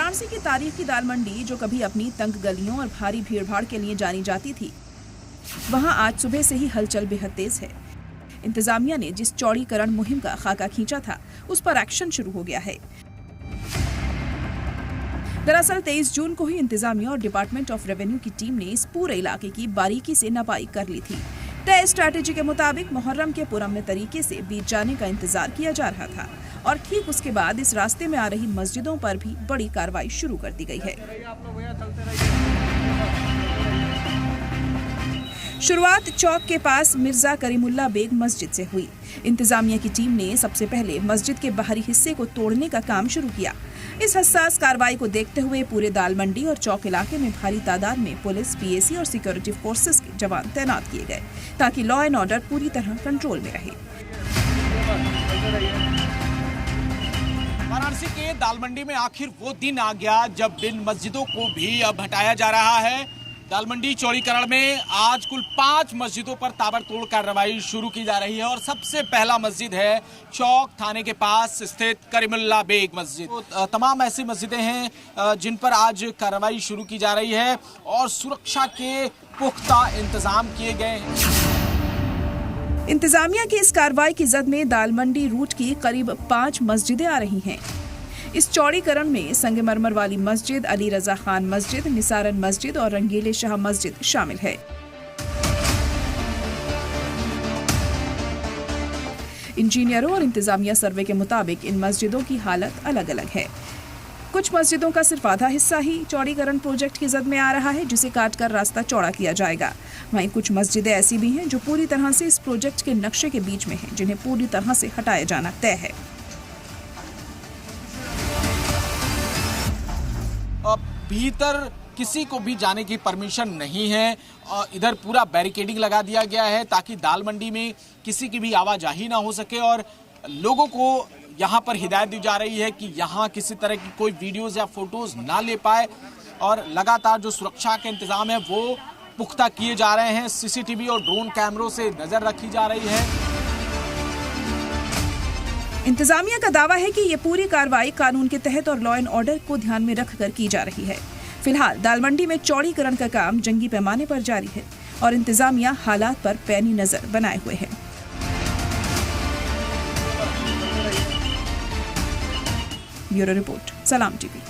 वाराणसी की तारीख की दाल मंडी, जो कभी अपनी तंग गलियों और भारी भीड़भाड़ के लिए जानी जाती थी, वहां आज सुबह से ही हलचल बेहद तेज है। इंतजामिया ने जिस चौड़ीकरण मुहिम का खाका खींचा था, उस पर एक्शन शुरू हो गया है। दरअसल 23 जून को ही इंतजामिया और डिपार्टमेंट ऑफ रेवेन्यू की टीम ने इस पूरे इलाके की बारीकी से नपाई कर ली थी। तय स्ट्रैटेजी के मुताबिक मुहर्रम के पुरअमन तरीके से बीत जाने का इंतजार किया जा रहा था और ठीक उसके बाद इस रास्ते में आ रही मस्जिदों पर भी बड़ी कार्रवाई शुरू कर दी गई है। शुरुआत चौक के पास मिर्जा करीमुल्ला बेग मस्जिद से हुई। इंतजामिया की टीम ने सबसे पहले मस्जिद के बाहरी हिस्से को तोड़ने का काम शुरू किया। इस हसास कार्रवाई को देखते हुए पूरे दाल मंडी और चौक इलाके में भारी तादाद में पुलिस, पीएसी और सिक्योरिटी फोर्सेस के जवान तैनात किए गए ताकि लॉ एंड ऑर्डर पूरी तरह कंट्रोल में रहे। वाराणसी के दाल मंडी में आखिर वो दिन आ गया जब इन मस्जिदों को भी अब हटाया जा रहा है। दाल मंडी चौड़ीकरण में आज कुल 5 मस्जिदों पर ताबड़तोड़ कार्रवाई शुरू की जा रही है और सबसे पहला मस्जिद है चौक थाने के पास स्थित करीमुल्ला बेग मस्जिद। तो तमाम ऐसी मस्जिदें हैं जिन पर आज कार्रवाई शुरू की जा रही है और सुरक्षा के पुख्ता इंतजाम किए गए हैं। इंतजामिया की इस कार्रवाई की जद में दाल मंडी रूट की करीब 5 मस्जिदें आ रही हैं। इस चौड़ीकरण में संगमरमर वाली मस्जिद, अली रजा खान मस्जिद, निसारन मस्जिद और रंगीले शाह मस्जिद शामिल है। इंजीनियरों और इंतजामिया सर्वे के मुताबिक इन मस्जिदों की हालत अलग अलग है। कुछ मस्जिदों का सिर्फ आधा हिस्सा ही चौड़ीकरण प्रोजेक्ट की जद में आ रहा है, जिसे काटकर रास्ता चौड़ा किया जाएगा। वहीं कुछ मस्जिदें ऐसी भी हैं जो पूरी तरह से इस प्रोजेक्ट के नक्शे के बीच में हैं, जिन्हें पूरी तरह से हटाया जाना तय है। भीतर किसी को भी जाने की परमिशन नहीं है। इधर पूरा बैरिकेडिंग लगा दिया गया है ताकि दाल मंडी में किसी की भी आवाजाही ना हो सके और लोगों को यहाँ पर हिदायत दी जा रही है कि यहाँ किसी तरह की कोई वीडियोस या फोटोज ना ले पाए और लगातार जो सुरक्षा के इंतजाम है वो पुख्ता किए जा रहे हैं। सीसीटीवी और ड्रोन कैमरों से नजर रखी जा रही है। इंतजामिया का दावा है कि ये पूरी कार्रवाई कानून के तहत और लॉ एंड ऑर्डर को ध्यान में रखकर की जा रही है। फिलहाल दाल मंडी में चौड़ीकरण का काम जंगी पैमाने पर जारी है और इंतजामिया हालात पर पैनी नजर बनाए हुए है। ब्यूरो रिपोर्ट, सलाम टीवी।